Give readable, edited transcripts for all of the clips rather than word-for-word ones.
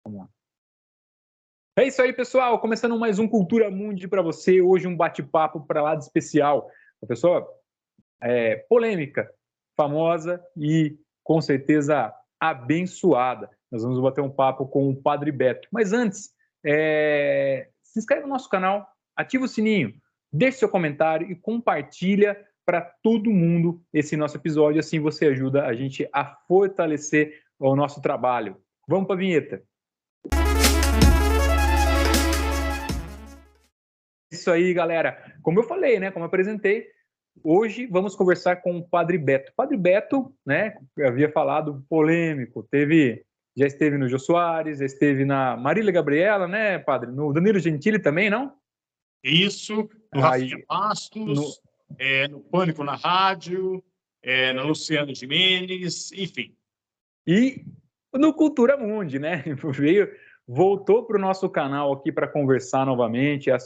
Vamos lá. É isso aí, pessoal. Começando mais um Cultura Mundi para você. Hoje um bate-papo para lá de especial. Uma pessoa polêmica, famosa e com certeza abençoada. Nós vamos bater um papo com o Padre Beto. Mas antes, se inscreve no nosso canal, ativa o sininho, deixe seu comentário e compartilha para todo mundo esse nosso episódio. Assim você ajuda a gente a fortalecer o nosso trabalho. Vamos para a vinheta. Isso aí, galera. Como eu falei, né? Como eu apresentei, hoje vamos conversar com o Padre Beto. Padre Beto, né? Eu havia falado polêmico. Já esteve no Jô Soares, já esteve na Marília Gabriela, né, Padre? No Danilo Gentili também, não? Isso, no Rafinha Bastos, no Pânico na Rádio, no Luciano Gimenez, enfim. E no Cultura Mundi, né? Voltou para o nosso canal aqui para conversar novamente. É o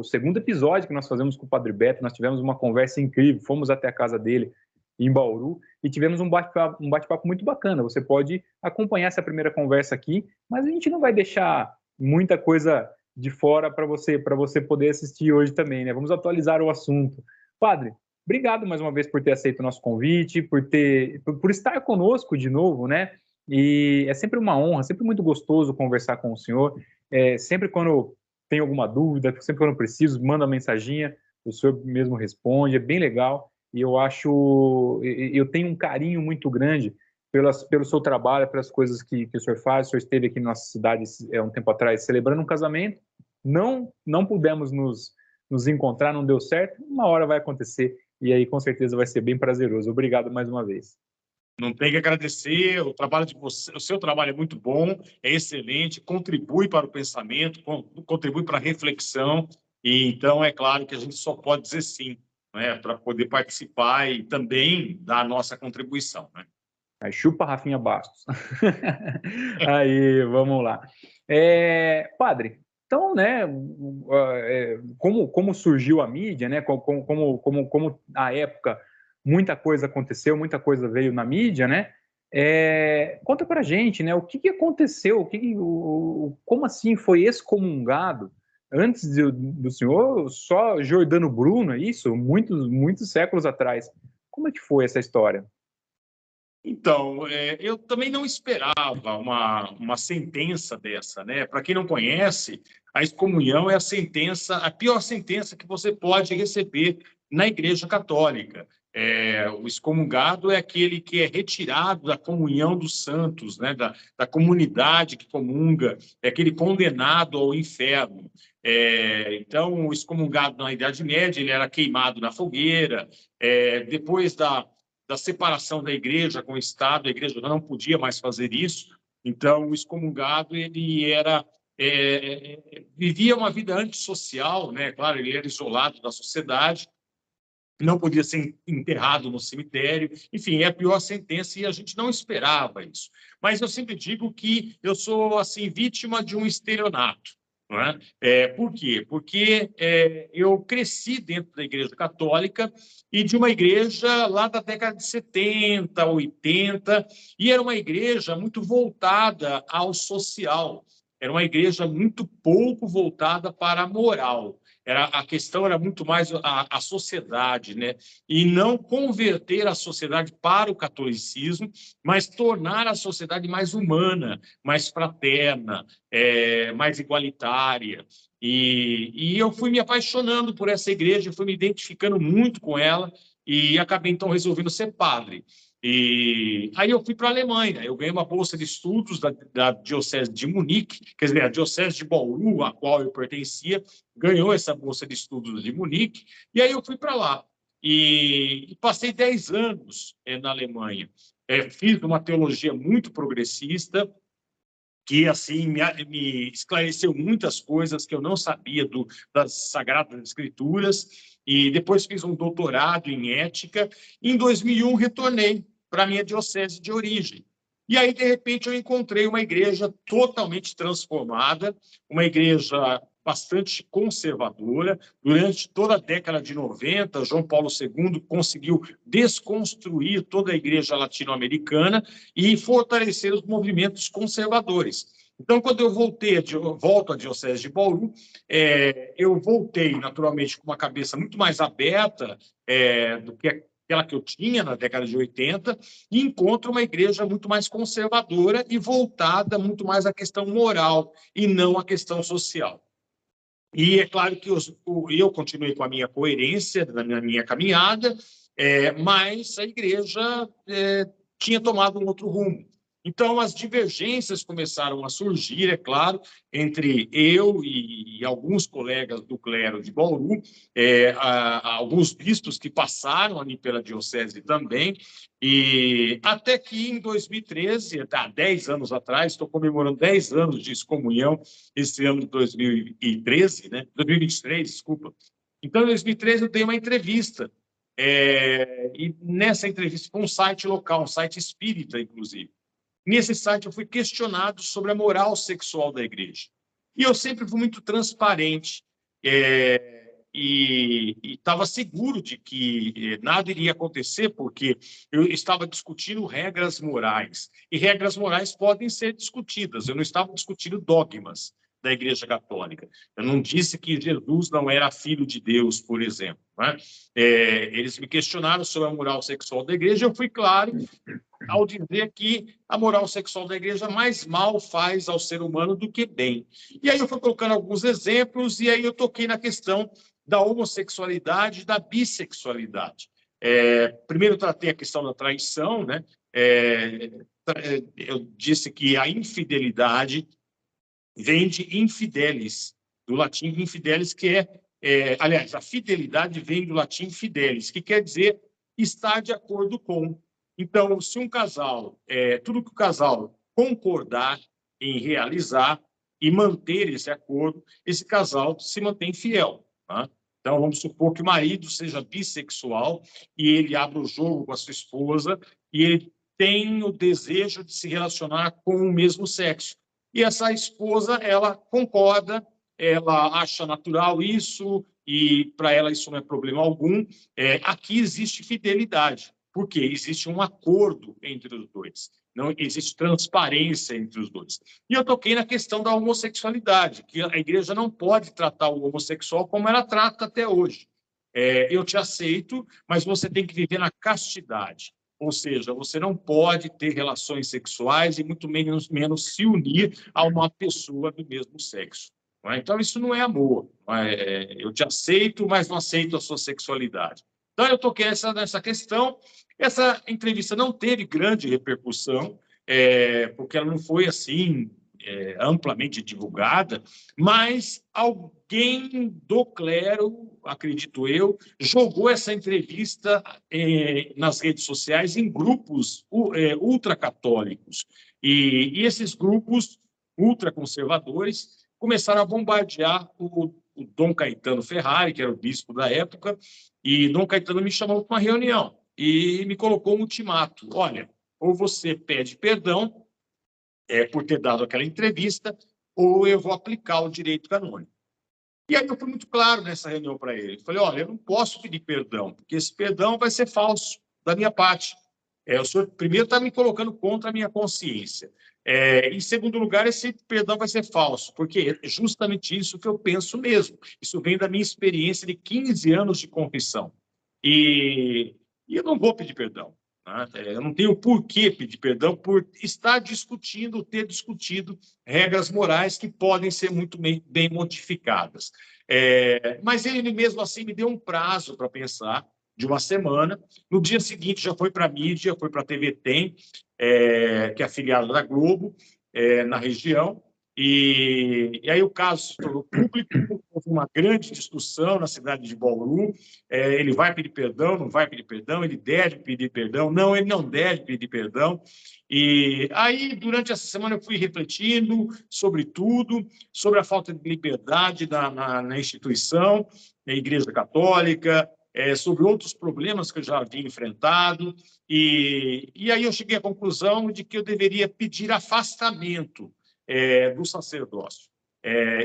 segundo episódio que nós fazemos com o Padre Beto. Nós tivemos uma conversa incrível, fomos até a casa dele em Bauru e tivemos um bate-papo muito bacana. Você pode acompanhar essa primeira conversa aqui, mas a gente não vai deixar muita coisa de fora para você poder assistir hoje também, né? Vamos atualizar o assunto. Padre, obrigado mais uma vez por ter aceito o nosso convite, por estar conosco de novo, né? E é sempre uma honra, sempre muito gostoso conversar com o senhor. Sempre quando tem alguma dúvida, sempre quando preciso, manda uma mensaginha, o senhor mesmo responde, é bem legal. E eu tenho um carinho muito grande pelo seu trabalho, pelas coisas que o senhor faz. O senhor esteve aqui na nossa cidade um tempo atrás celebrando um casamento. Não pudemos nos encontrar, não deu certo. Uma hora vai acontecer e aí com certeza vai ser bem prazeroso. Obrigado mais uma vez. Não tem que agradecer, o trabalho de você, o seu trabalho é muito bom, é excelente, contribui para o pensamento, contribui para a reflexão, e então é claro que a gente só pode dizer sim, né, para poder participar e também dar a nossa contribuição, né? Aí chupa Rafinha Bastos. Aí, vamos lá. Padre, então, né, como surgiu a mídia, né, como na época muita coisa aconteceu, muita coisa veio na mídia, né, conta pra gente, né, o que aconteceu, como assim foi excomungado antes do senhor, só Giordano Bruno, isso, muitos séculos atrás. Como é que foi essa história? Então, eu também não esperava uma sentença dessa, né? Para quem não conhece, a excomunhão é a pior sentença que você pode receber na Igreja Católica. O excomungado é aquele que é retirado da comunhão dos santos, né? Da comunidade que comunga, é aquele condenado ao inferno. Então, o excomungado na Idade Média, ele era queimado na fogueira, depois da separação da igreja com o Estado, a igreja não podia mais fazer isso, então o excomungado ele vivia uma vida antissocial, né? Claro, ele era isolado da sociedade, não podia ser enterrado no cemitério, enfim, é a pior sentença e a gente não esperava isso. Mas eu sempre digo que eu sou assim vítima de um estelionato. Não é? Por quê? Porque eu cresci dentro da Igreja Católica e de uma igreja lá da década de 70, 80, e era uma igreja muito voltada ao social, era uma igreja muito pouco voltada para a moral. A questão era muito mais a sociedade, né? E não converter a sociedade para o catolicismo, mas tornar a sociedade mais humana, mais fraterna, mais igualitária. E eu fui me apaixonando por essa igreja, fui me identificando muito com ela e acabei, então, resolvendo ser padre. E aí eu fui para a Alemanha, eu ganhei uma bolsa de estudos da Diocese de Munique, quer dizer, a Diocese de Bauru, a qual eu pertencia, ganhou essa bolsa de estudos de Munique, e aí eu fui para lá. E passei 10 anos na Alemanha. Fiz uma teologia muito progressista, que assim me esclareceu muitas coisas que eu não sabia das Sagradas Escrituras, e depois fiz um doutorado em ética. Em 2001, retornei para a minha diocese de origem. E aí, de repente, eu encontrei uma igreja totalmente transformada, uma igreja bastante conservadora. Durante toda a década de 90, João Paulo II conseguiu desconstruir toda a igreja latino-americana e fortalecer os movimentos conservadores. Então, quando eu volto à Diocese de Bauru, eu voltei, naturalmente, com uma cabeça muito mais aberta do que aquela que eu tinha na década de 80, e encontro uma igreja muito mais conservadora e voltada muito mais à questão moral e não à questão social. E é claro que eu continuei com a minha coerência na minha caminhada, mas a igreja tinha tomado um outro rumo. Então, as divergências começaram a surgir, é claro, entre eu e alguns colegas do clero de Bauru, alguns bispos que passaram ali pela diocese também, e até que em 2013, há 10 anos atrás, estou comemorando 10 anos de excomunhão, esse ano de 2013, né? 2023, desculpa. Então, em 2013, eu dei uma entrevista, e nessa entrevista, foi um site local, um site espírita, inclusive. Nesse site, eu fui questionado sobre a moral sexual da igreja. E eu sempre fui muito transparente e estava seguro de que nada iria acontecer, porque eu estava discutindo regras morais. E regras morais podem ser discutidas. Eu não estava discutindo dogmas da Igreja Católica. Eu não disse que Jesus não era filho de Deus, por exemplo. Né? Eles me questionaram sobre a moral sexual da igreja. Eu fui claro ao dizer que a moral sexual da igreja mais mal faz ao ser humano do que bem. E aí eu fui colocando alguns exemplos, e aí eu toquei na questão da homossexualidade e da bissexualidade. Primeiro, tratei a questão da traição, né? Eu disse que a infidelidade vem de infidelis, do latim infidelis, que aliás, a fidelidade vem do latim fidelis, que quer dizer estar de acordo com. Então, se um casal, tudo que o casal concordar em realizar e manter esse acordo, esse casal se mantém fiel. Tá? Então, vamos supor que o marido seja bissexual e ele abre o jogo com a sua esposa e ele tem o desejo de se relacionar com o mesmo sexo. E essa esposa, ela concorda, ela acha natural isso, e para ela isso não é problema algum. Aqui existe fidelidade, porque existe um acordo entre os dois, não existe transparência entre os dois. E eu toquei na questão da homossexualidade, que a igreja não pode tratar o homossexual como ela trata até hoje. Eu te aceito, mas você tem que viver na castidade. Ou seja, você não pode ter relações sexuais e muito menos se unir a uma pessoa do mesmo sexo. Então, isso não é amor. Eu te aceito, mas não aceito a sua sexualidade. Então, eu toquei nessa questão. Essa entrevista não teve grande repercussão, porque ela não foi assim amplamente divulgada, mas alguém do clero, acredito eu, jogou essa entrevista nas redes sociais em grupos ultracatólicos. E esses grupos ultraconservadores começaram a bombardear o Dom Caetano Ferrari, que era o bispo da época, e Dom Caetano me chamou para uma reunião e me colocou um ultimato. Olha, ou você pede perdão por ter dado aquela entrevista, ou eu vou aplicar o direito canônico. E aí eu fui muito claro nessa reunião para ele. Falei, olha, eu não posso pedir perdão, porque esse perdão vai ser falso da minha parte. O senhor, primeiro, está me colocando contra a minha consciência. Em segundo lugar, esse perdão vai ser falso, porque é justamente isso que eu penso mesmo. Isso vem da minha experiência de 15 anos de confissão. E eu não vou pedir perdão. Eu não tenho por que pedir perdão por estar discutindo, ter discutido regras morais que podem ser muito bem modificadas. Mas ele mesmo assim me deu um prazo para pensar, de uma semana. No dia seguinte já foi para a mídia, foi para a TV Tem, que é afiliada da Globo, na região. E aí o caso se tornou público, houve uma grande discussão na cidade de Bauru. Ele vai pedir perdão, não vai pedir perdão, ele deve pedir perdão, não, ele não deve pedir perdão. E aí, durante essa semana, eu fui refletindo sobre tudo, sobre a falta de liberdade na instituição, na Igreja Católica, sobre outros problemas que eu já havia enfrentado. E aí eu cheguei à conclusão de que eu deveria pedir afastamento do sacerdócio.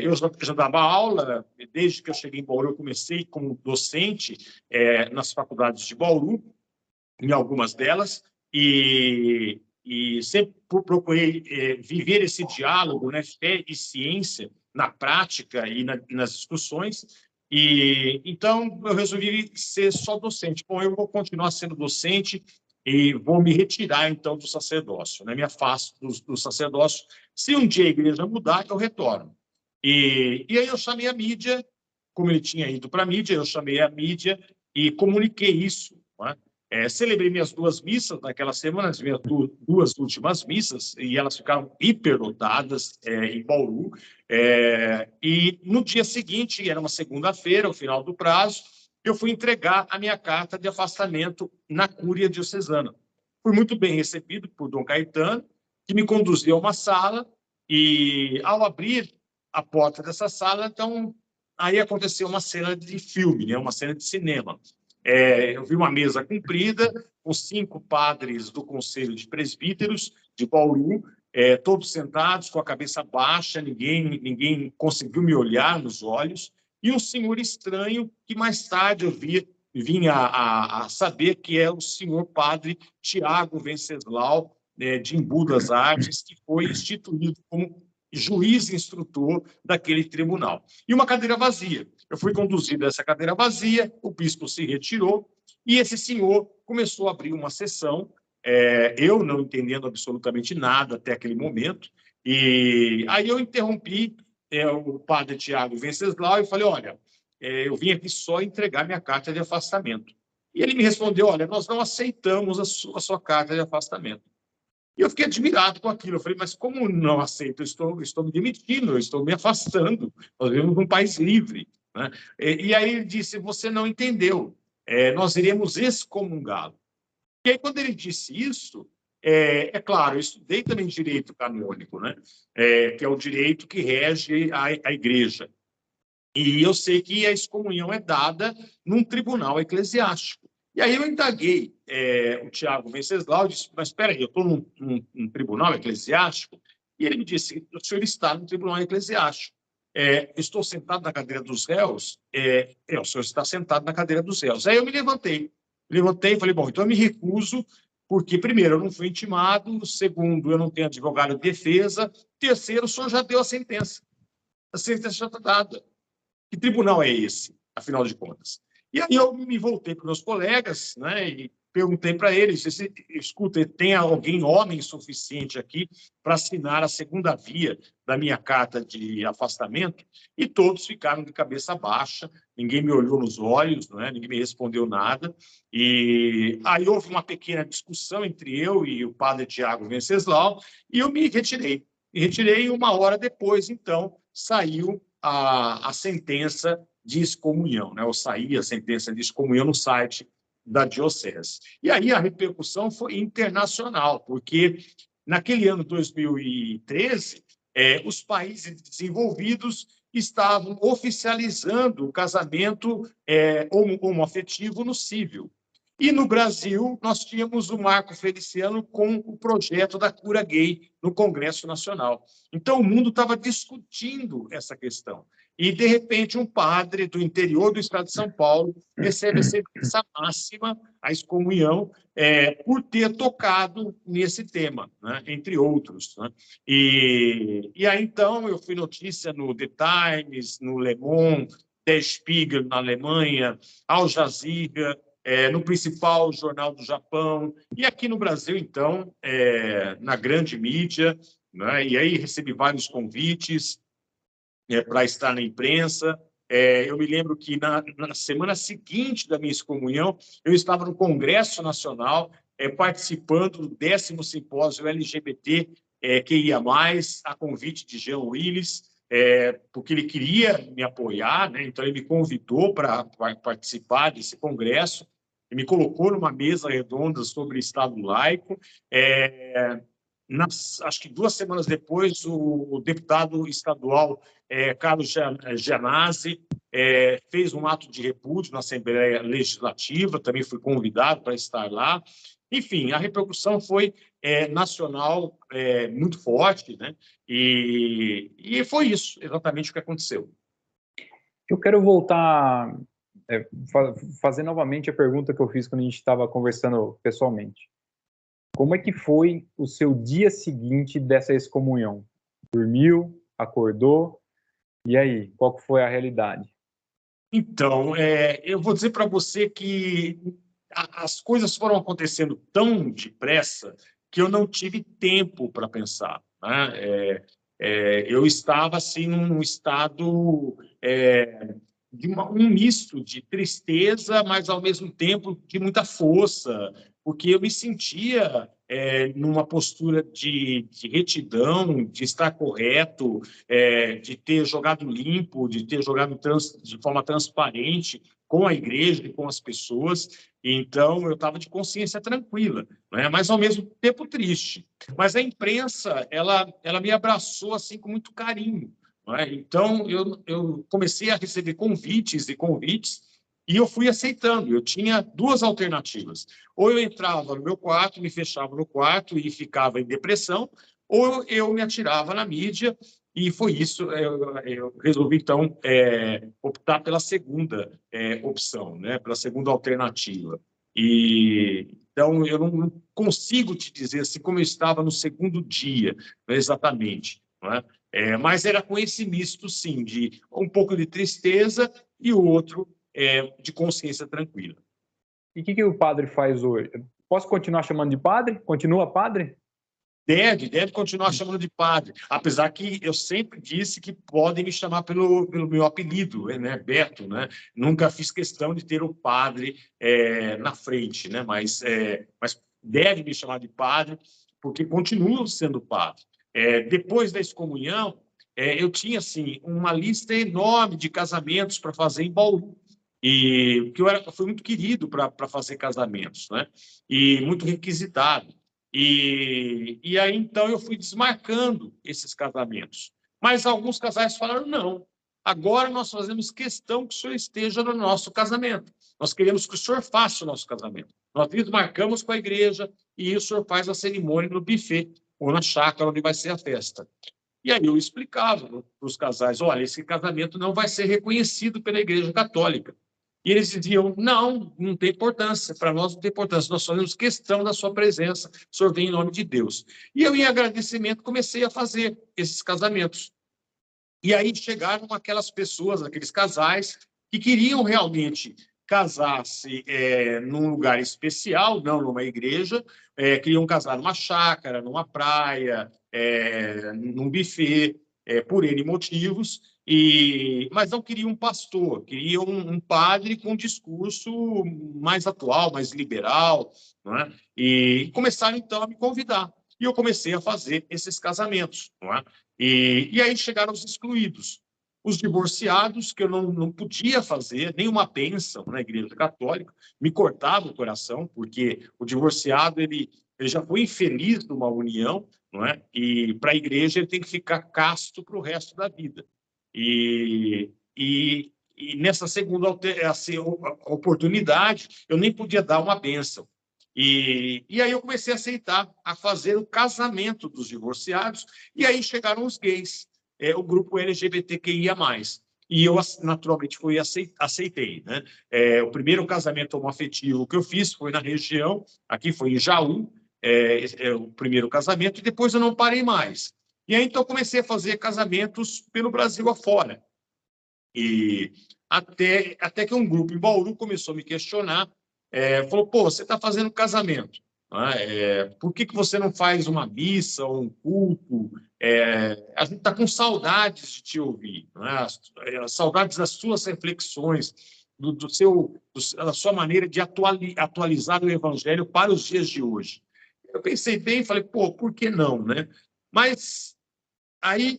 Eu já dava aula, desde que eu cheguei em Bauru, eu comecei como docente nas faculdades de Bauru, em algumas delas, e e sempre procurei viver esse diálogo, né, fé e ciência, na prática e nas discussões. E então eu resolvi ser só docente. Bom, eu vou continuar sendo docente e vou me retirar então do sacerdócio, né? Me afasto do sacerdócio. Se um dia a igreja mudar, eu retorno. E aí eu chamei a mídia, como ele tinha ido para a mídia, eu chamei a mídia e comuniquei isso, né? Celebrei minhas 2 missas naquela semana, as minhas 2 últimas missas, e elas ficaram hiperlotadas em Bauru. E no dia seguinte, era uma segunda-feira, o final do prazo, eu fui entregar a minha carta de afastamento na Cúria Diocesana. Fui muito bem recebido por Dom Caetano, que me conduziu a uma sala, e ao abrir a porta dessa sala, então, aí aconteceu uma cena de filme, né? Uma cena de cinema. Eu vi uma mesa comprida, com 5 padres do Conselho de Presbíteros de Bauru, todos sentados, com a cabeça baixa, ninguém conseguiu me olhar nos olhos, e um senhor estranho, que mais tarde eu vinha a saber que é o senhor padre Tiago Venceslau, de Embu das Artes, que foi instituído como juiz instrutor daquele tribunal. E uma cadeira vazia. Eu fui conduzido a essa cadeira vazia, o bispo se retirou, e esse senhor começou a abrir uma sessão, eu não entendendo absolutamente nada até aquele momento, e aí eu interrompi o padre Tiago Venceslau e falei, olha, eu vim aqui só entregar minha carta de afastamento. E ele me respondeu, olha, nós não aceitamos a sua carta de afastamento. E eu fiquei admirado com aquilo. Eu falei, mas como não aceito? Eu estou me demitindo, eu estou me afastando. Nós vivemos num país livre, né? E aí ele disse, você não entendeu. Nós iremos excomungá-lo. E aí, quando ele disse isso, claro, eu estudei também direito canônico, né? Que é o direito que rege a igreja. E eu sei que a excomunhão é dada num tribunal eclesiástico. E aí eu indaguei o Tiago Venceslau e disse, mas espera aí, eu estou num tribunal eclesiástico? E ele me disse, o senhor está no tribunal eclesiástico. Estou sentado na cadeira dos réus? O senhor está sentado na cadeira dos réus. Aí eu me levantei e falei, bom, então eu me recuso, porque, primeiro, eu não fui intimado, segundo, eu não tenho advogado de defesa, terceiro, o senhor já deu a sentença já está dada. Que tribunal é esse, afinal de contas? E aí eu me voltei para os meus colegas, né, e perguntei para eles, escuta, tem alguém homem suficiente aqui para assinar a segunda via da minha carta de afastamento? E todos ficaram de cabeça baixa, ninguém me olhou nos olhos, né, ninguém me respondeu nada. E aí houve uma pequena discussão entre eu e o padre Tiago Venceslau, e eu me retirei. Me retirei e 1 hora depois, então, saiu a sentença de excomunhão, né? Eu saí a sentença de excomunhão no site da Diocese. E aí a repercussão foi internacional, porque naquele ano 2013, os países desenvolvidos estavam oficializando o casamento homoafetivo no civil. E no Brasil, nós tínhamos o Marco Feliciano com o projeto da cura gay no Congresso Nacional. Então, o mundo estava discutindo essa questão. E, de repente, um padre do interior do estado de São Paulo recebe essa máxima, a excomunhão, por ter tocado nesse tema, né? Entre outros, né? E aí, então, eu fui notícia no The Times, no Le Monde, Der Spiegel, na Alemanha, Al Jazeera, no principal jornal do Japão, e aqui no Brasil, então, na grande mídia, né? E aí recebi vários convites para estar na imprensa. Eu me lembro que na semana seguinte da minha excomunhão, eu estava no Congresso Nacional, participando do 10º Simpósio LGBT QIA+, a convite de Jean Willis, porque ele queria me apoiar, né? Então ele me convidou para participar desse congresso, e me colocou numa mesa redonda sobre Estado laico. Acho que 2 semanas depois, o deputado estadual Carlos Gianazzi fez um ato de repúdio na Assembleia Legislativa, também fui convidado para estar lá. Enfim, a repercussão foi nacional muito forte, né? E foi isso, exatamente o que aconteceu. Eu quero voltar, fazer novamente a pergunta que eu fiz quando a gente estava conversando pessoalmente. como é que foi o seu dia seguinte dessa excomunhão? Dormiu, acordou, e aí, qual que foi a realidade? Então, eu vou dizer para você que as coisas foram acontecendo tão depressa que eu não tive tempo para pensar, né? Eu estava assim num estado de um misto de tristeza, mas ao mesmo tempo de muita força, porque eu me sentia numa postura de retidão, de estar correto, de ter jogado limpo, de ter jogado de forma transparente com a igreja e com as pessoas. Então, eu estava de consciência tranquila, né? Mas ao mesmo tempo triste. Mas a imprensa, ela me abraçou assim com muito carinho. Então, eu comecei a receber convites e convites, e eu fui aceitando. Eu tinha duas alternativas. Ou eu entrava no meu quarto, me fechava no quarto e ficava em depressão, ou eu me atirava na mídia, e foi isso. Eu resolvi, então, optar pela segunda opção, né? Pela segunda alternativa. Então, eu não consigo te dizer assim como eu estava no segundo dia, né, exatamente, não é? Mas era com esse misto, sim, de um pouco de tristeza e o outro de consciência tranquila. E o que o padre faz hoje? Posso continuar chamando de padre? Continua padre? Deve continuar chamando de padre, apesar que eu sempre disse que podem me chamar pelo meu apelido, né, Beto, né? Nunca fiz questão de ter o padre na frente, né? Mas deve me chamar de padre, porque continuo sendo padre. Depois da excomunhão, eu tinha assim uma lista enorme de casamentos para fazer em Bauru. E que eu fui muito querido para fazer casamentos, né? E muito requisitado. E aí, então, eu fui desmarcando esses casamentos. Mas alguns casais falaram, não, agora nós fazemos questão que o senhor esteja no nosso casamento. Nós queremos que o senhor faça o nosso casamento. Nós desmarcamos com a igreja e o senhor faz a cerimônia no buffet ou na chácara onde vai ser a festa. E aí eu explicava para os casais, olha, esse casamento não vai ser reconhecido pela Igreja Católica. E eles diziam, não tem importância, para nós não tem importância, nós fazemos questão da sua presença, o senhor vem em nome de Deus. E eu, em agradecimento, comecei a fazer esses casamentos. E aí chegaram aquelas pessoas, aqueles casais, que queriam realmente casar-se num lugar especial, não numa igreja, queriam casar numa chácara, numa praia, num buffet, por N motivos, mas não queriam um pastor, queriam um padre com um discurso mais atual, mais liberal, não é? E começaram, então, a me convidar. E eu comecei a fazer esses casamentos, não é? E aí chegaram os excluídos. Os divorciados, que eu não podia fazer nenhuma bênção na Igreja Católica, me cortava o coração, porque o divorciado ele já foi infeliz numa união, não é? E para a Igreja ele tem que ficar casto para o resto da vida. E nessa segunda oportunidade, eu nem podia dar uma bênção. E aí eu comecei a aceitar, a fazer o casamento dos divorciados, e aí chegaram os gays, o grupo LGBTQIA+. E eu, naturalmente, aceitei, né? O primeiro casamento homoafetivo que eu fiz foi na região, aqui foi em Jaú, o primeiro casamento, e depois eu não parei mais. E aí, então, comecei a fazer casamentos pelo Brasil afora. E até que um grupo em Bauru começou a me questionar, falou, pô, você está fazendo casamento, por que você não faz uma missa ou um culto? A gente está com saudades de te ouvir, saudades das suas reflexões, da sua maneira de atualizar o evangelho para os dias de hoje. Eu pensei bem e falei, pô, por que não, né? Mas aí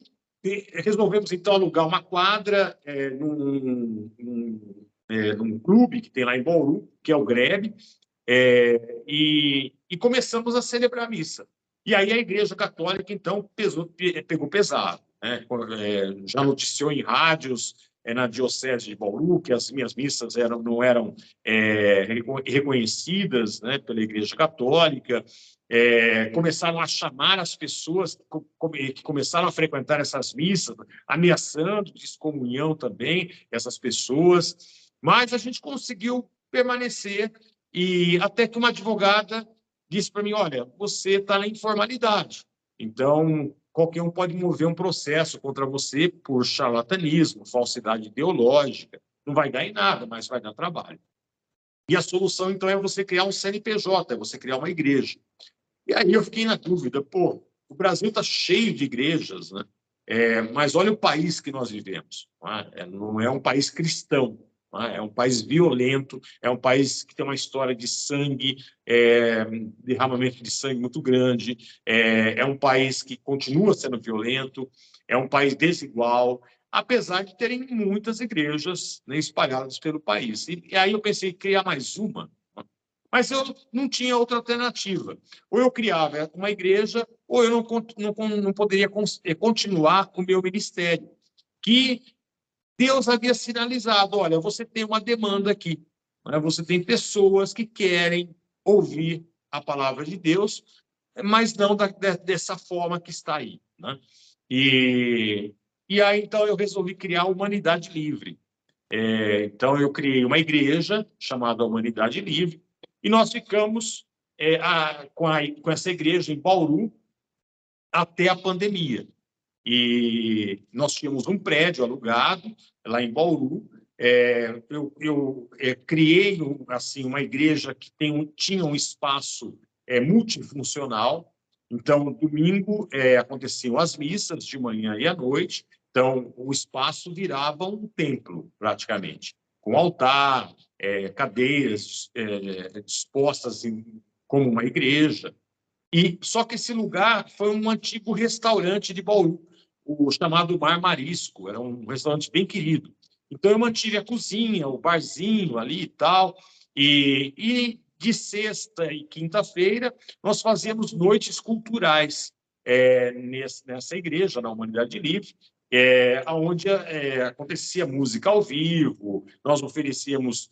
resolvemos, então, alugar uma quadra num clube que tem lá em Bauru, que é o Grebe, e começamos a celebrar a missa. E aí a Igreja Católica, então, pegou pesado, né? Já noticiou em rádios na Diocese de Bauru que as minhas missas não eram reconhecidas, né, pela Igreja Católica. Começaram a chamar as pessoas que começaram a frequentar essas missas, ameaçando de excomunhão também essas pessoas, mas a gente conseguiu permanecer, e até que uma advogada disse para mim, olha, você está na informalidade, então qualquer um pode mover um processo contra você por charlatanismo, falsidade ideológica, não vai dar em nada, mas vai dar trabalho. E a solução, então, é você criar um CNPJ, é você criar uma igreja. E aí eu fiquei na dúvida, pô, o Brasil está cheio de igrejas, né? Mas olha o país que nós vivemos. Não é um país cristão, é um país violento, é um país que tem uma história de sangue, derramamento de sangue muito grande, é um país que continua sendo violento, é um país desigual, apesar de terem muitas igrejas, né, espalhadas pelo país. E aí eu pensei em criar mais uma, mas eu não tinha outra alternativa. Ou eu criava uma igreja, ou eu não poderia continuar o meu ministério, que Deus havia sinalizado, olha, você tem uma demanda aqui, né? Você tem pessoas que querem ouvir a palavra de Deus, mas não dessa forma que está aí, né? E aí, então, eu resolvi criar a Humanidade Livre. Então, eu criei uma igreja chamada Humanidade Livre, e nós ficamos com essa igreja em Bauru até a pandemia. E nós tínhamos um prédio alugado lá em Bauru. Eu criei assim uma igreja que tinha um espaço multifuncional. Então, domingo aconteciam as missas de manhã e à noite. Então, o espaço virava um templo, praticamente, com altar, cadeiras dispostas como uma igreja. E só que esse lugar foi um antigo restaurante de Bauru, o chamado Mar Marisco, era um restaurante bem querido. Então eu mantive a cozinha, o barzinho ali e tal, e de sexta e quinta-feira nós fazíamos noites culturais nessa igreja, na Humanidade Livre, onde acontecia música ao vivo, nós oferecíamos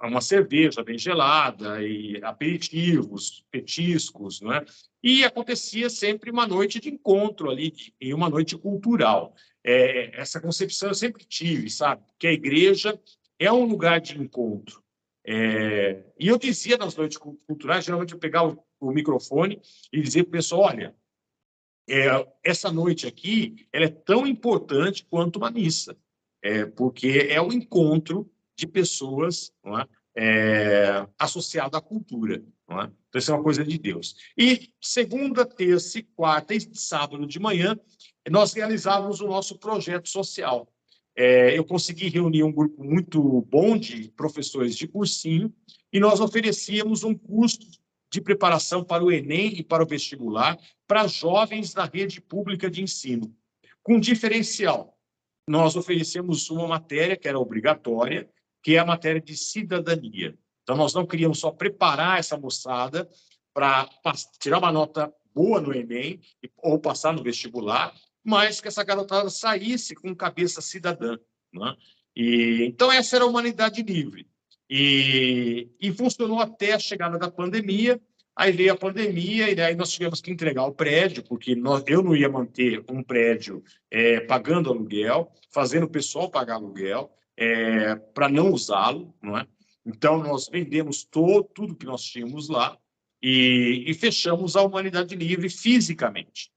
uma cerveja bem gelada e aperitivos, petiscos, né? E acontecia sempre uma noite de encontro ali, e uma noite cultural. Essa concepção eu sempre tive, sabe? Que a igreja é um lugar de encontro. E eu dizia nas noites culturais, geralmente eu pegava o microfone e dizia para o pessoal, olha, essa noite aqui ela é tão importante quanto uma missa, porque é o encontro de pessoas, não é? Associado à cultura. Não é? Então, isso é uma coisa de Deus. E segunda, terça, quarta e sábado de manhã, nós realizávamos o nosso projeto social. Eu consegui reunir um grupo muito bom de professores de cursinho e nós oferecíamos um curso de preparação para o Enem e para o vestibular para jovens da rede pública de ensino, com diferencial. Nós oferecemos uma matéria que era obrigatória, que é a matéria de cidadania. Então, nós não queríamos só preparar essa moçada para tirar uma nota boa no Enem ou passar no vestibular, mas que essa garotada saísse com cabeça cidadã. Né? Então, essa era a Humanidade Livre. E funcionou até a chegada da pandemia. Aí veio a pandemia e aí nós tivemos que entregar o prédio, porque eu não ia manter um prédio pagando aluguel, fazendo o pessoal pagar aluguel, para não usá-lo, não é? Então, nós vendemos tudo que nós tínhamos lá e fechamos a Humanidade Livre fisicamente.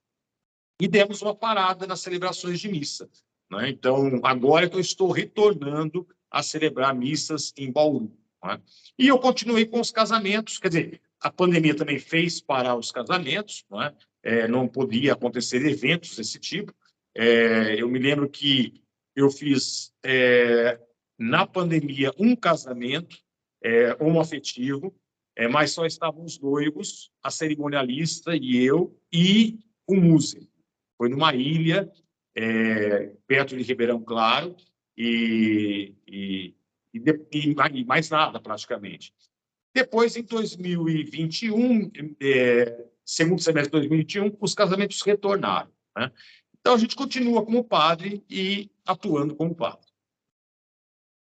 E demos uma parada nas celebrações de missa. Né? Então, agora que eu estou retornando a celebrar missas em Bauru. Né? E eu continuei com os casamentos, quer dizer, a pandemia também fez parar os casamentos, não é? Não podia acontecer eventos desse tipo. Eu me lembro que eu fiz, na pandemia, um casamento homoafetivo, mas só estavam os noivos, a cerimonialista e eu, e o músico. Foi numa ilha, perto de Ribeirão Claro, e mais nada, praticamente. Depois, em 2021, segundo semestre de 2021, os casamentos retornaram. Né? Então, a gente continua como padre e atuando como padre.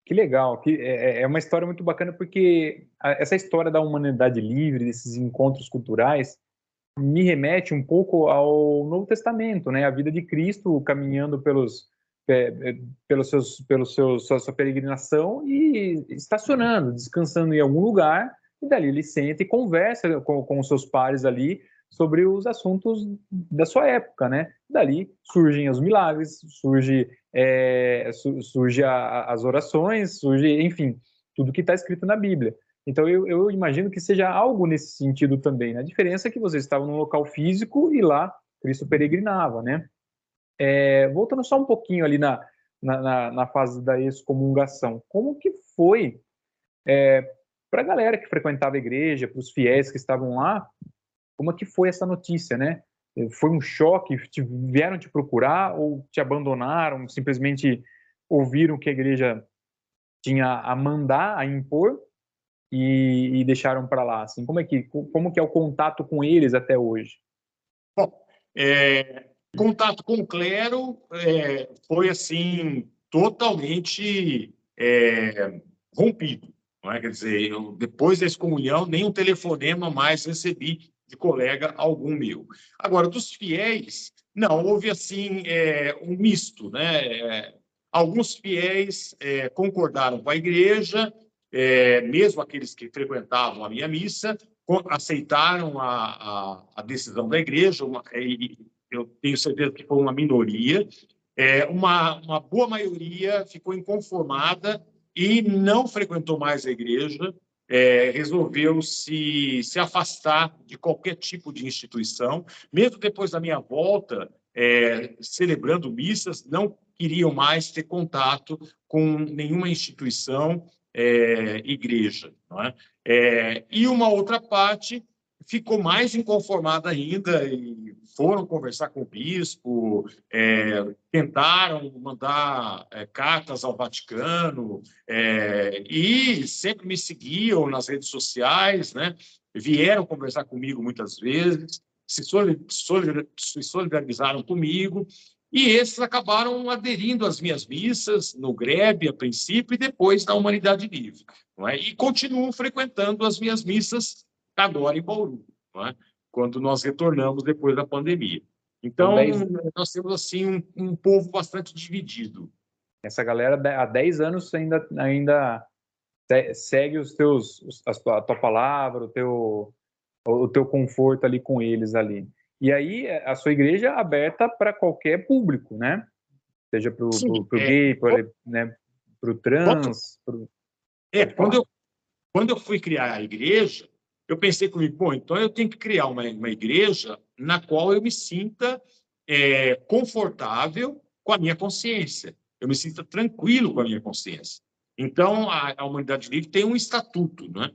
Que legal, é uma história muito bacana, porque essa história da Humanidade Livre, desses encontros culturais, me remete um pouco ao Novo Testamento, né? A vida de Cristo caminhando sua peregrinação e estacionando, descansando em algum lugar, e dali ele senta e conversa com os seus pares ali sobre os assuntos da sua época, né? Dali surgem os milagres, surge as orações, surge, enfim, tudo que está escrito na Bíblia. Então eu imagino que seja algo nesse sentido também, né? A diferença é que vocês estavam num local físico e lá Cristo peregrinava, né? Voltando só um pouquinho ali na fase da excomungação, como que foi para a galera que frequentava a igreja, para os fiéis que estavam lá, como é que foi essa notícia, né? Foi um choque? Vieram te procurar ou te abandonaram? Simplesmente ouviram que a igreja tinha a mandar, a impor e deixaram para lá? Assim, como que é o contato com eles até hoje? Bom, contato com o clero foi assim totalmente rompido. Não é? Quer dizer, depois da excomunhão, nem um telefonema mais recebi de colega algum meu. Agora, dos fiéis, não, houve assim um misto, né? Alguns fiéis concordaram com a igreja, mesmo aqueles que frequentavam a minha missa, aceitaram a decisão da igreja, eu tenho certeza que foi uma minoria, uma boa maioria ficou inconformada e não frequentou mais a igreja, resolveu se afastar de qualquer tipo de instituição, mesmo depois da minha volta, celebrando missas, não queriam mais ter contato com nenhuma instituição, igreja. Não é? E uma outra parte ficou mais inconformada ainda e foram conversar com o bispo, tentaram mandar cartas ao Vaticano e sempre me seguiam nas redes sociais, né? Vieram conversar comigo muitas vezes, se solidarizaram comigo, e esses acabaram aderindo às minhas missas, no Grebe, a princípio, e depois na Humanidade Livre. Não é? E continuam frequentando as minhas missas agora em Bauru, não é? Quando nós retornamos depois da pandemia. Então, nós temos assim um povo bastante dividido. Essa galera há 10 anos ainda segue a tua palavra, o teu conforto ali com eles ali. E aí a sua igreja é aberta para qualquer público, né? Seja para o gay, né? Para o trans. Quando eu fui criar a igreja, eu pensei comigo, bom, então eu tenho que criar uma igreja na qual eu me sinta confortável com a minha consciência, eu me sinta tranquilo com a minha consciência. Então, a Humanidade Livre tem um estatuto, né?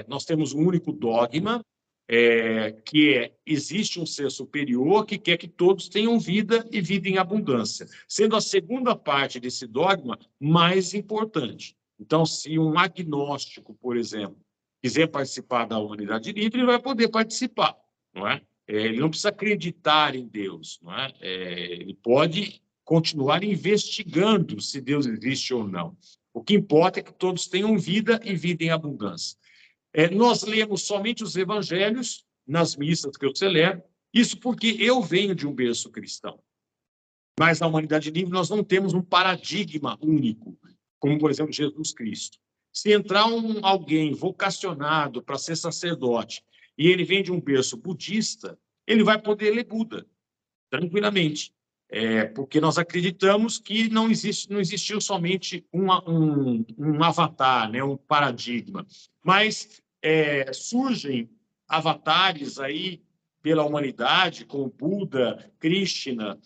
Nós temos um único dogma, existe um ser superior que quer que todos tenham vida e vida em abundância, sendo a segunda parte desse dogma mais importante. Então, se um agnóstico, por exemplo, quiser participar da Humanidade Livre, ele vai poder participar, não é? Ele não precisa acreditar em Deus, não é? Ele pode continuar investigando se Deus existe ou não. O que importa é que todos tenham vida e vida em abundância. Nós lemos somente os evangelhos nas missas que eu celebro, isso porque eu venho de um berço cristão. Mas na Humanidade Livre nós não temos um paradigma único, como, por exemplo, Jesus Cristo. Se entrar alguém vocacionado para ser sacerdote e ele vem de um berço budista, ele vai poder ler Buda, tranquilamente. Porque nós acreditamos que não existiu somente um avatar, né, um paradigma, mas surgem avatares aí pela humanidade, como Buda, Krishna,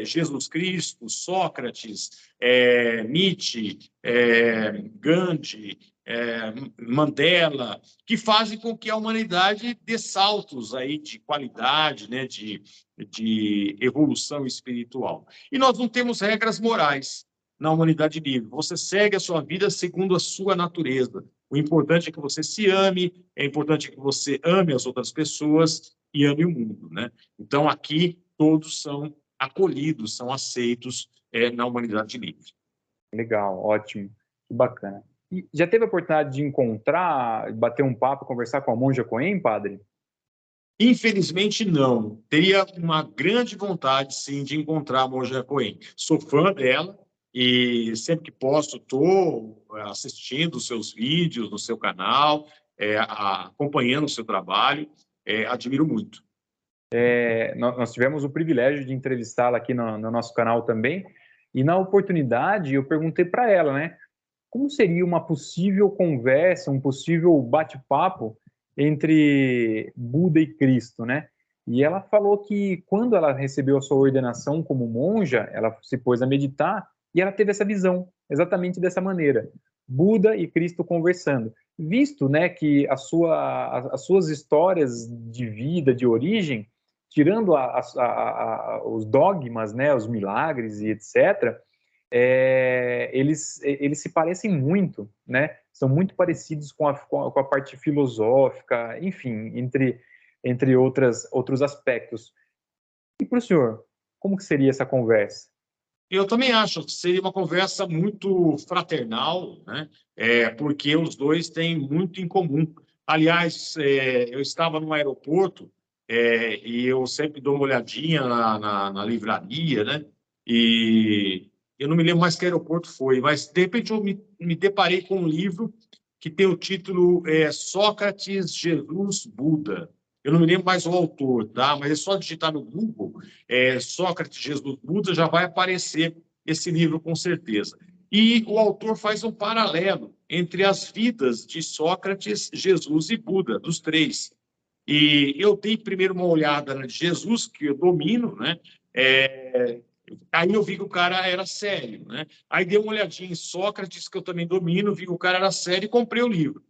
Jesus Cristo, Sócrates, Nietzsche, Gandhi, Mandela, que fazem com que a humanidade dê saltos aí de qualidade, né, de evolução espiritual. E nós não temos regras morais na Humanidade Livre. Você segue a sua vida segundo a sua natureza. O importante é que você se ame, é importante que você ame as outras pessoas e ame o mundo, né? Então, aqui, todos são acolhidos, são aceitos na Humanidade Livre. Legal, ótimo, que bacana. E já teve a oportunidade de encontrar, bater um papo, conversar com a Monja Coen, padre? Infelizmente, não. Teria uma grande vontade, sim, de encontrar a Monja Coen. Sou fã dela e sempre que posso estou assistindo os seus vídeos no seu canal acompanhando o seu trabalho, admiro muito. Nós tivemos o privilégio de entrevistá-la aqui no nosso canal também, e na oportunidade eu perguntei para ela, né, como seria uma possível conversa, um possível bate-papo entre Buda e Cristo, né? E ela falou que quando ela recebeu a sua ordenação como monja, ela se pôs a meditar e ela teve essa visão, exatamente dessa maneira. Buda e Cristo conversando. Visto, né, que as suas histórias de vida, de origem, tirando os dogmas, né, os milagres e etc., eles se parecem muito, né? São muito parecidos com a parte filosófica, enfim, entre outros aspectos. E para o senhor, como que seria essa conversa? Eu também acho que seria uma conversa muito fraternal, né? Porque os dois têm muito em comum. Aliás, eu estava no aeroporto e eu sempre dou uma olhadinha na livraria, né? E eu não me lembro mais que aeroporto foi, mas de repente eu me deparei com um livro que tem o título Sócrates, Jesus, Buda. Eu não me lembro mais o autor, tá? Mas é só digitar no Google Sócrates, Jesus, Buda, já vai aparecer esse livro com certeza. E o autor faz um paralelo entre as vidas de Sócrates, Jesus e Buda, dos três. E eu dei primeiro uma olhada na de Jesus, que eu domino, né? Aí eu vi que o cara era sério, né? Aí dei uma olhadinha em Sócrates, que eu também domino, vi que o cara era sério e comprei o livro.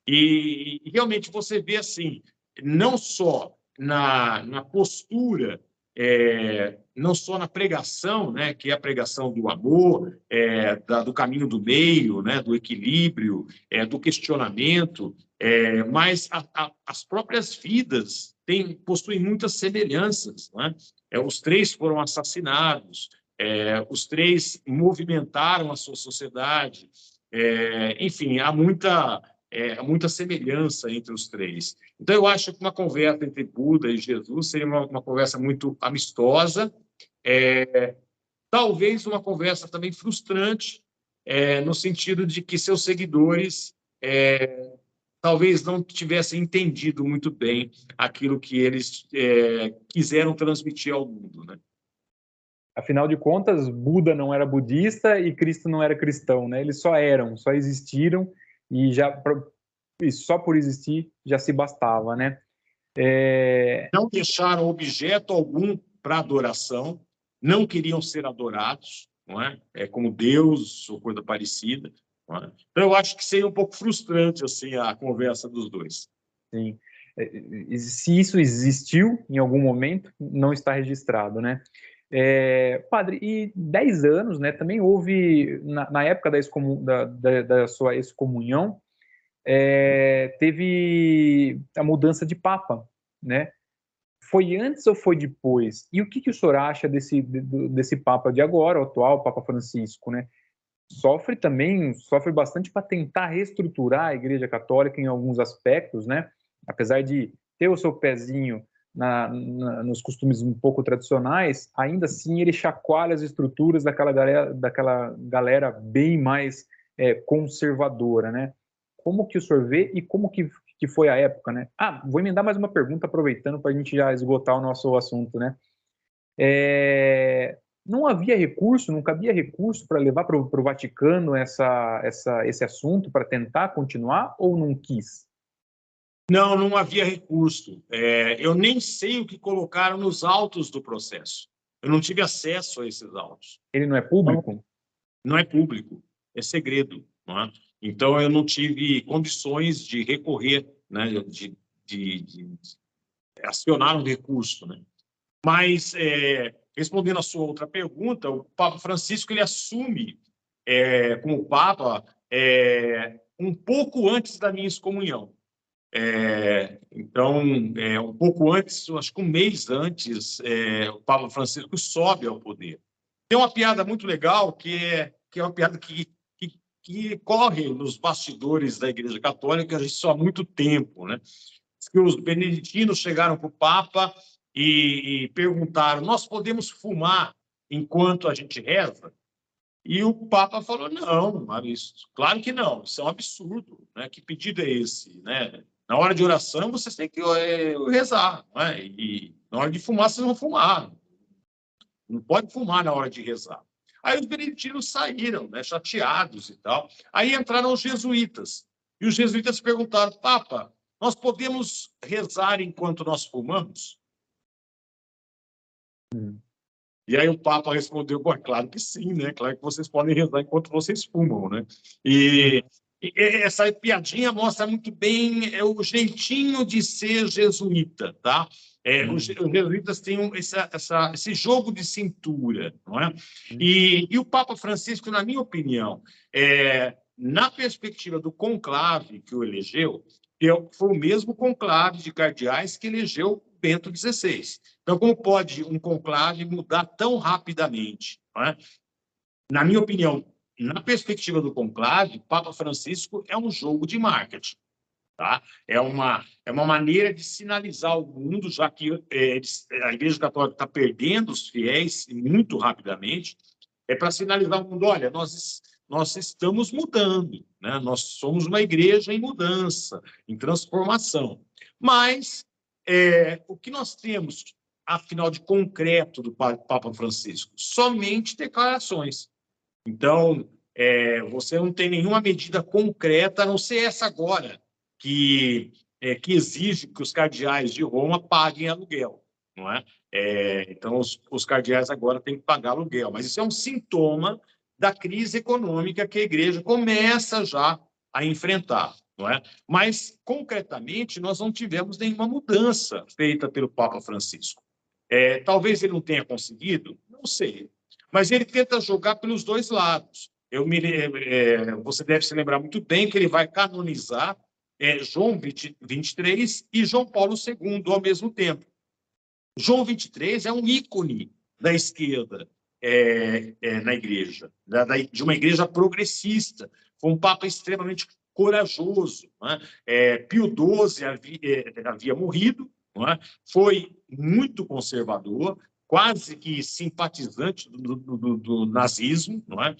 E realmente você vê assim, não só na postura, não só na pregação, né, que é a pregação do amor, do caminho do meio, né, do equilíbrio, do questionamento, mas as próprias vidas possuem muitas semelhanças, né? Os três foram assassinados, os três movimentaram a sua sociedade, enfim, há muita semelhança entre os três. Então, eu acho que uma conversa entre Buda e Jesus seria uma conversa muito amistosa, talvez uma conversa também frustrante, no sentido de que seus seguidores talvez não tivessem entendido muito bem aquilo que eles quiseram transmitir ao mundo, né? Afinal de contas, Buda não era budista e Cristo não era cristão, né? Eles só existiram e só por existir já se bastava, né? Não deixaram objeto algum para adoração, não queriam ser adorados, não é? Como Deus ou coisa parecida. Não é? Então, eu acho que seria um pouco frustrante assim a conversa dos dois. Sim. Se isso existiu em algum momento, não está registrado, né? Padre, e 10 anos, né? Também houve, na época da sua excomunhão, teve a mudança de Papa, né? Foi antes ou foi depois? E o que o senhor acha desse Papa de agora, o atual Papa Francisco, né? Sofre bastante para tentar reestruturar a Igreja Católica em alguns aspectos, né? Apesar de ter o seu pezinho nos costumes um pouco tradicionais, ainda assim ele chacoalha as estruturas daquela galera bem mais conservadora, né? Como que o senhor vê e como que foi a época, né? Vou emendar mais uma pergunta, aproveitando para a gente já esgotar o nosso assunto, né? Não havia recurso, não cabia recurso para levar para o Vaticano esse assunto para tentar continuar ou não quis? Não, não havia recurso. Eu nem sei o que colocaram nos autos do processo. Eu não tive acesso a esses autos. Ele não é público? Não é público, é segredo. Não é? Então, eu não tive condições de recorrer, né, de acionar um recurso. Né? Mas, respondendo a sua outra pergunta, o Papa Francisco ele assume como Papa um pouco antes da minha excomunhão. Então, um pouco antes, acho que um mês antes, o Papa Francisco sobe ao poder. Tem uma piada muito legal, que é uma piada que corre nos bastidores da Igreja Católica isso há muito tempo, né? Que os beneditinos chegaram para o Papa e perguntaram: nós podemos fumar enquanto a gente reza? E o Papa falou, não, claro que não, isso é um absurdo, né? Que pedido é esse, né? Na hora de oração, vocês têm que rezar, né? E na hora de fumar, vocês vão fumar. Não pode fumar na hora de rezar. Aí os beneditinos saíram, né, chateados e tal. Aí entraram os jesuítas. E os jesuítas perguntaram, Papa, nós podemos rezar enquanto nós fumamos? E aí o Papa respondeu, bom, é claro que sim, né? Claro que vocês podem rezar enquanto vocês fumam, né? E essa piadinha mostra muito bem o jeitinho de ser jesuíta, tá? Os jesuítas têm esse jogo de cintura, não é? E o Papa Francisco, na minha opinião, na perspectiva do conclave que o elegeu, foi o mesmo conclave de cardeais que elegeu Bento XVI. Então, como pode um conclave mudar tão rapidamente? Não é? Na minha opinião, na perspectiva do conclave, Papa Francisco é um jogo de marketing. Tá? É uma maneira de sinalizar ao mundo, já que a Igreja Católica está perdendo os fiéis muito rapidamente, é para sinalizar ao mundo, olha, nós estamos mudando, né? Nós somos uma igreja em mudança, em transformação. Mas o que nós temos, afinal de concreto, do Papa Francisco? Somente declarações. Então, você não tem nenhuma medida concreta, a não ser essa agora, que exige que os cardeais de Roma paguem aluguel, não é? Então, os cardeais agora têm que pagar aluguel, mas isso é um sintoma da crise econômica que a igreja começa já a enfrentar, não é? Mas, concretamente, nós não tivemos nenhuma mudança feita pelo Papa Francisco. Talvez ele não tenha conseguido, não sei, mas ele tenta jogar pelos dois lados. Você deve se lembrar muito bem que ele vai canonizar João 23 e João Paulo II ao mesmo tempo. João 23 é um ícone da esquerda na igreja, de uma igreja progressista. Foi um papa extremamente corajoso. Né? Pio XII havia morrido, não é? Foi muito conservador, quase que simpatizante do nazismo, não é?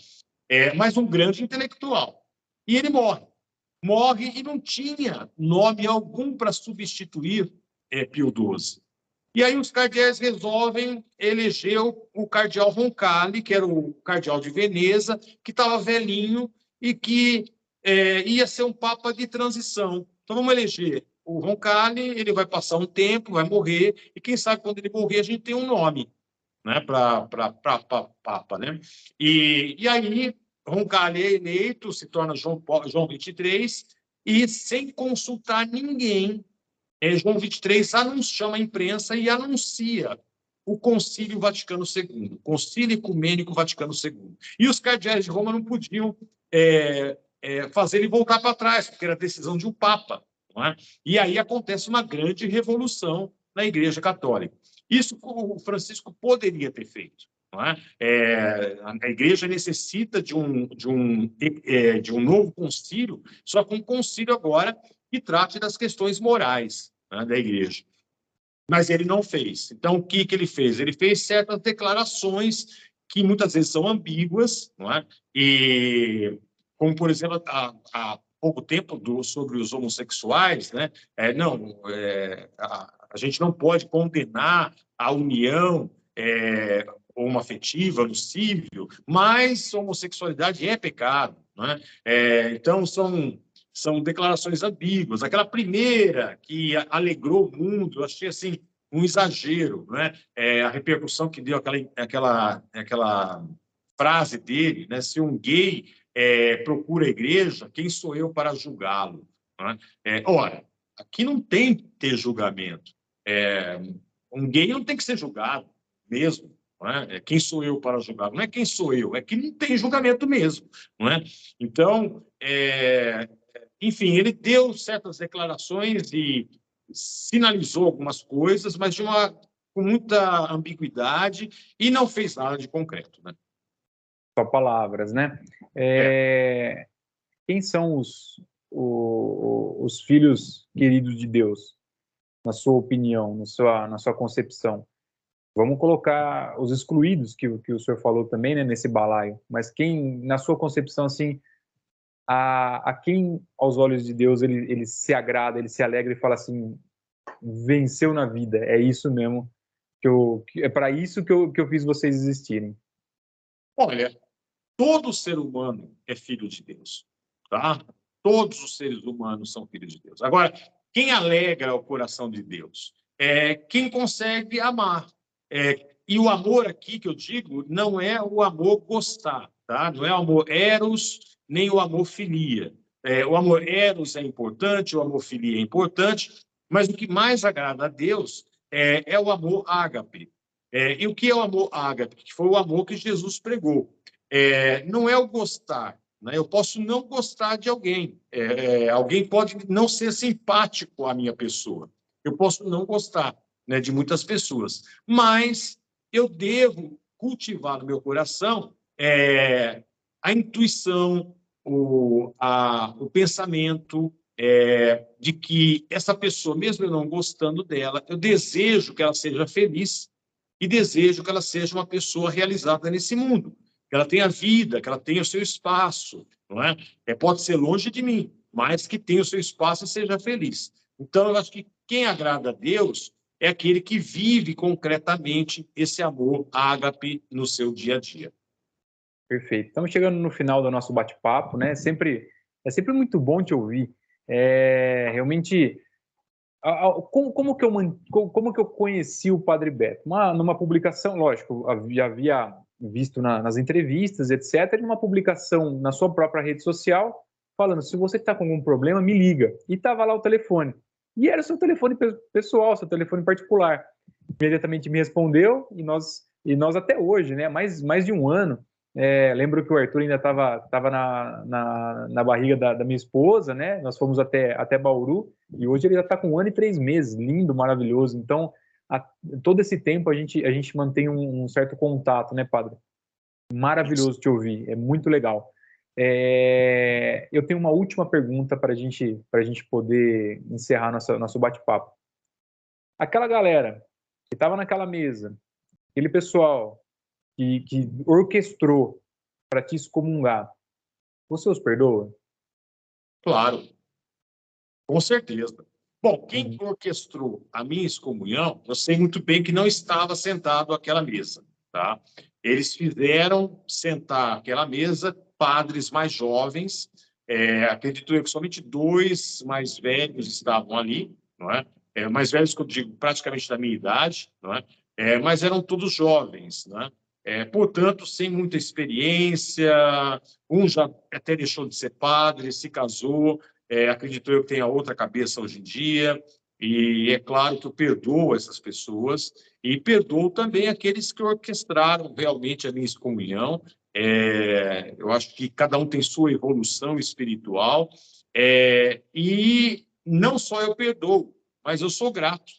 Mas um grande intelectual. E ele morre. Morre e não tinha nome algum para substituir Pio XII. E aí os cardeais resolvem eleger o cardeal Roncalli, que era o cardeal de Veneza, que estava velhinho e que ia ser um papa de transição. Então vamos eleger o Roncalli, ele vai passar um tempo, vai morrer, e quem sabe quando ele morrer a gente tem um nome, né, para papa, né? E aí Roncalli é eleito, se torna João 23, e sem consultar ninguém, João 23 chama a imprensa e anuncia o Concílio Vaticano II, Concílio Ecumênico Vaticano II. E os cardeais de Roma não podiam fazer ele voltar para trás, porque era decisão de um Papa. Não é? E aí acontece uma grande revolução na Igreja Católica. Isso o Francisco poderia ter feito. Não é? A Igreja necessita de um novo concílio, só que um concílio agora que trate das questões morais, né, da Igreja. Mas ele não fez. Então, o que ele fez? Ele fez certas declarações que muitas vezes são ambíguas, não é? E, como, por exemplo, há pouco tempo sobre os homossexuais, né? A gente não pode condenar a união homoafetiva no civil, mas homossexualidade é pecado, né? Então, são declarações ambíguas. Aquela primeira que alegrou o mundo, eu achei assim um exagero, né? A repercussão que deu aquela frase dele, né? Se um gay procura a igreja, quem sou eu para julgá-lo? Né? Ora, aqui não tem que ter julgamento. Um gay não tem que ser julgado mesmo. Não é? Quem sou eu para julgar? Não é quem sou eu, é que não tem julgamento mesmo. Não é? Então, enfim, ele deu certas declarações e sinalizou algumas coisas, mas com muita ambiguidade e não fez nada de concreto. Né? Só palavras, né? Quem são os filhos queridos de Deus, na sua opinião, na sua concepção? Vamos colocar os excluídos, que o senhor falou também, né, nesse balaio. Mas quem, na sua concepção, assim, a quem, aos olhos de Deus, ele se agrada, ele se alegra e fala assim, venceu na vida, é isso mesmo, é para isso que eu fiz vocês existirem. Olha, todo ser humano é filho de Deus, tá? Todos os seres humanos são filhos de Deus. Agora, quem alegra o coração de Deus é quem consegue amar. E o amor aqui que eu digo não é o amor gostar, tá? Não é o amor eros, nem o amor filia. O amor eros é importante, o amor filia é importante, mas o que mais agrada a Deus é o amor ágape. E o que é o amor ágape? Que foi o amor que Jesus pregou. Não é o gostar, né? Eu posso não gostar de alguém. Alguém pode não ser simpático à minha pessoa. Eu posso não gostar, né, de muitas pessoas, mas eu devo cultivar no meu coração a intuição, o pensamento de que essa pessoa, mesmo eu não gostando dela, eu desejo que ela seja feliz e desejo que ela seja uma pessoa realizada nesse mundo, que ela tenha vida, que ela tenha o seu espaço, não é? Pode ser longe de mim, mas que tenha o seu espaço e seja feliz. Então, eu acho que quem agrada a Deus é aquele que vive concretamente esse amor ágape no seu dia a dia. Perfeito. Estamos chegando no final do nosso bate-papo, né? É sempre muito bom te ouvir. Realmente, como que eu conheci o Padre Beto? Numa publicação, lógico, já havia visto nas entrevistas, etc., e numa publicação na sua própria rede social, falando, se você está com algum problema, me liga. E estava lá o telefone. E era o seu telefone pessoal, seu telefone particular. Imediatamente me respondeu, e nós até hoje, né, mais de um ano, lembro que o Arthur ainda estava na barriga da minha esposa, né? Nós fomos até Bauru, e hoje ele já está com 1 ano e 3 meses, lindo, maravilhoso. Então, todo esse tempo a gente mantém um certo contato, né, Padre? Maravilhoso te ouvir, é muito legal. Eu tenho uma última pergunta para a gente poder encerrar nosso bate-papo. Aquela galera que estava naquela mesa, aquele pessoal que orquestrou para te excomungar, você os perdoa? Claro, com certeza. Bom, quem Uhum. orquestrou a minha excomunhão, eu sei muito bem que não estava sentado àquela mesa, tá? Eles fizeram sentar àquela mesa padres mais jovens, acredito eu que somente 2 mais velhos estavam ali, não é? Mais velhos que eu digo praticamente da minha idade, não é? Mas eram todos jovens, não é? Portanto, sem muita experiência, um já até deixou de ser padre, se casou, acredito eu que tenha outra cabeça hoje em dia, e é claro que eu perdoo essas pessoas, e perdoo também aqueles que orquestraram realmente a minha excomunhão. Eu acho que cada um tem sua evolução espiritual, e não só eu perdoo, mas eu sou grato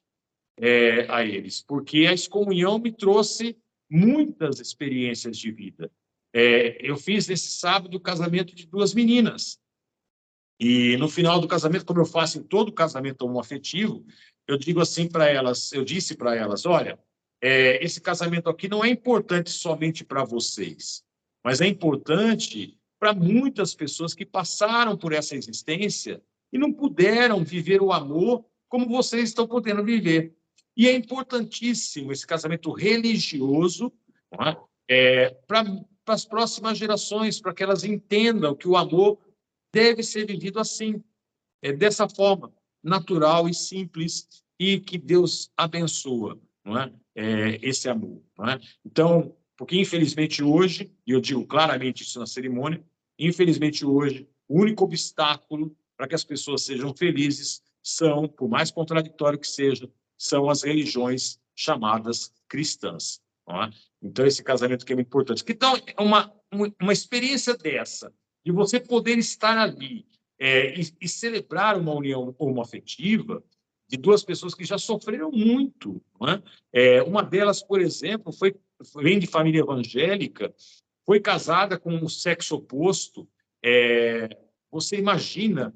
a eles, porque a excomunhão me trouxe muitas experiências de vida. Eu fiz nesse sábado o casamento de 2 meninas, e no final do casamento, como eu faço em todo casamento homoafetivo, eu digo assim para elas, eu disse para elas, olha, esse casamento aqui não é importante somente para vocês, mas é importante para muitas pessoas que passaram por essa existência e não puderam viver o amor como vocês estão podendo viver. E é importantíssimo esse casamento religioso, não é? Para as próximas gerações, para que elas entendam que o amor deve ser vivido assim, dessa forma, natural e simples, e que Deus abençoa, não é? Esse amor. Não é? Então, porque infelizmente hoje, e eu digo claramente isso na cerimônia, infelizmente hoje, o único obstáculo para que as pessoas sejam felizes são, por mais contraditório que seja, são as religiões chamadas cristãs. Não é? Então, esse casamento que é muito importante. Então, uma experiência dessa, de você poder estar ali e celebrar uma união homoafetiva de 2 pessoas que já sofreram muito. Não é? Uma delas, por exemplo, vem de família evangélica, foi casada com um sexo oposto. Você imagina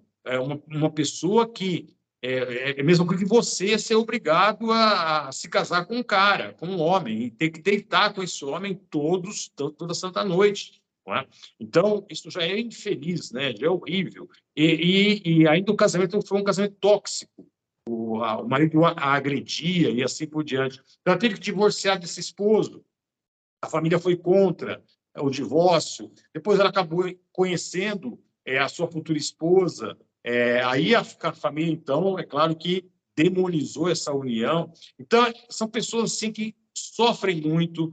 uma pessoa que é a mesma coisa que você ser obrigado a se casar com um cara, com um homem, e ter que deitar com esse homem toda santa noite. Não é? Então, isso já é infeliz, né? Já é horrível. E ainda o casamento foi um casamento tóxico. O marido a agredia e assim por diante. Então, ela teve que divorciar desse esposo. A família foi contra o divórcio. Depois ela acabou conhecendo a sua futura esposa. Aí a família, então, é claro que demonizou essa união. Então, são pessoas assim que sofrem muito,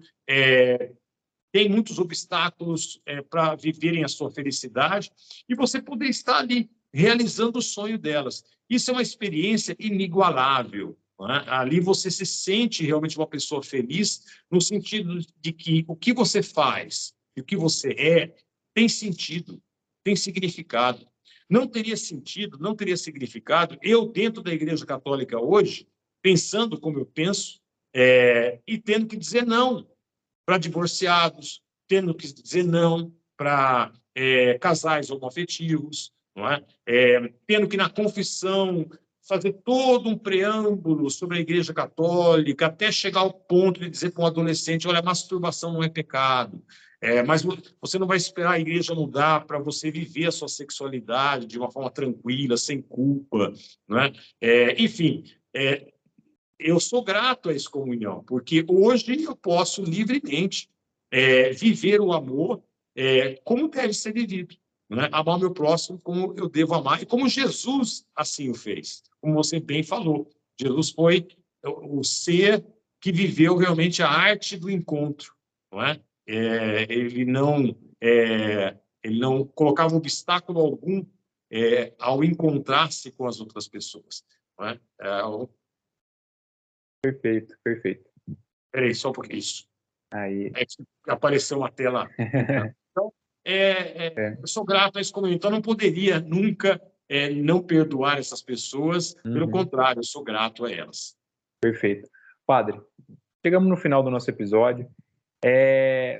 têm muitos obstáculos para viverem a sua felicidade, e você poder estar ali realizando o sonho delas. Isso é uma experiência inigualável. Né? Ali você se sente realmente uma pessoa feliz, no sentido de que o que você faz e o que você é tem sentido, tem significado. Não teria sentido, não teria significado eu, dentro da Igreja Católica hoje, pensando como eu penso, e tendo que dizer não para divorciados, tendo que dizer não para casais homoafetivos, não é? Tendo que, na confissão, fazer todo um preâmbulo sobre a Igreja Católica, até chegar ao ponto de dizer para um adolescente: olha, masturbação não é pecado. Mas você não vai esperar a igreja mudar para você viver a sua sexualidade de uma forma tranquila, sem culpa. Não é? Enfim, eu sou grato à excomunhão, porque hoje eu posso livremente viver o amor como deve ser vivido. Né? Amar o meu próximo como eu devo amar, e como Jesus assim o fez. Como você bem falou, Jesus foi o ser que viveu realmente a arte do encontro. Não é? Ele não colocava obstáculo algum ao encontrar-se com as outras pessoas. Não é? Perfeito, perfeito. Peraí, só um pouquinho. Isso. Aí. Apareceu uma tela. Então, eu sou grato a isso como então não poderia nunca não perdoar essas pessoas. Pelo contrário, eu sou grato a elas. Perfeito. Padre, chegamos no final do nosso episódio.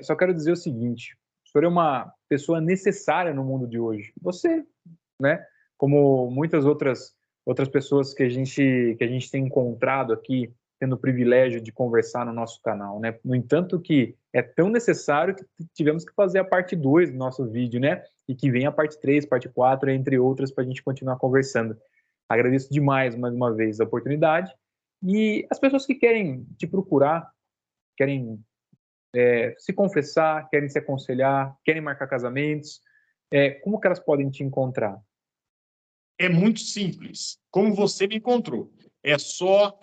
Só quero dizer o seguinte: o senhor é uma pessoa necessária no mundo de hoje. Você, né? Como muitas outras pessoas que a gente tem encontrado aqui, tendo o privilégio de conversar no nosso canal, né? No entanto, que é tão necessário que tivemos que fazer a parte 2 do nosso vídeo, né? E que vem a parte 3, parte 4, entre outras, para a gente continuar conversando. Agradeço demais, mais uma vez, a oportunidade. E as pessoas que querem te procurar, querem se confessar, querem se aconselhar, querem marcar casamentos, como que elas podem te encontrar? É muito simples. Como você me encontrou. É só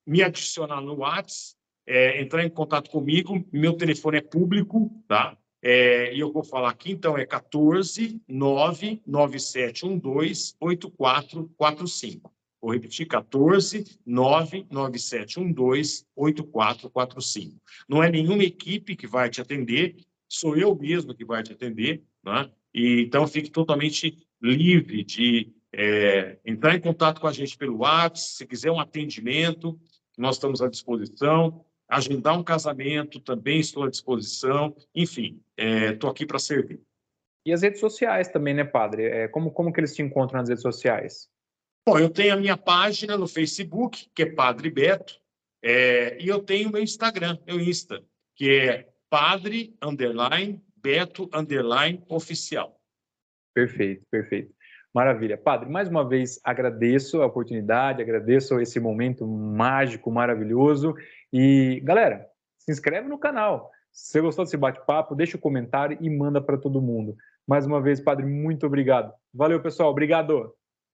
me adicionar no WhatsApp, entrar em contato comigo. Meu telefone é público, tá? E eu vou falar aqui, então, é 14 99712 8445. Vou repetir: 14 99712 8445. Não é nenhuma equipe que vai te atender, sou eu mesmo que vai te atender, né? E, então, fique totalmente livre de entrar em contato com a gente pelo WhatsApp. Se quiser um atendimento, nós estamos à disposição. Agendar um casamento, também estou à disposição. Enfim, estou aqui para servir. E as redes sociais também, né, padre? Como que eles te encontram nas redes sociais? Bom, eu tenho a minha página no Facebook, que é Padre Beto, e eu tenho o meu Instagram, meu Insta, que é padre_Beto_oficial. Perfeito, perfeito. Maravilha. Padre, mais uma vez agradeço a oportunidade, agradeço esse momento mágico, maravilhoso. E, galera, se inscreve no canal. Se você gostou desse bate-papo, deixa o comentário e manda para todo mundo. Mais uma vez, Padre, muito obrigado. Valeu, pessoal. Obrigado.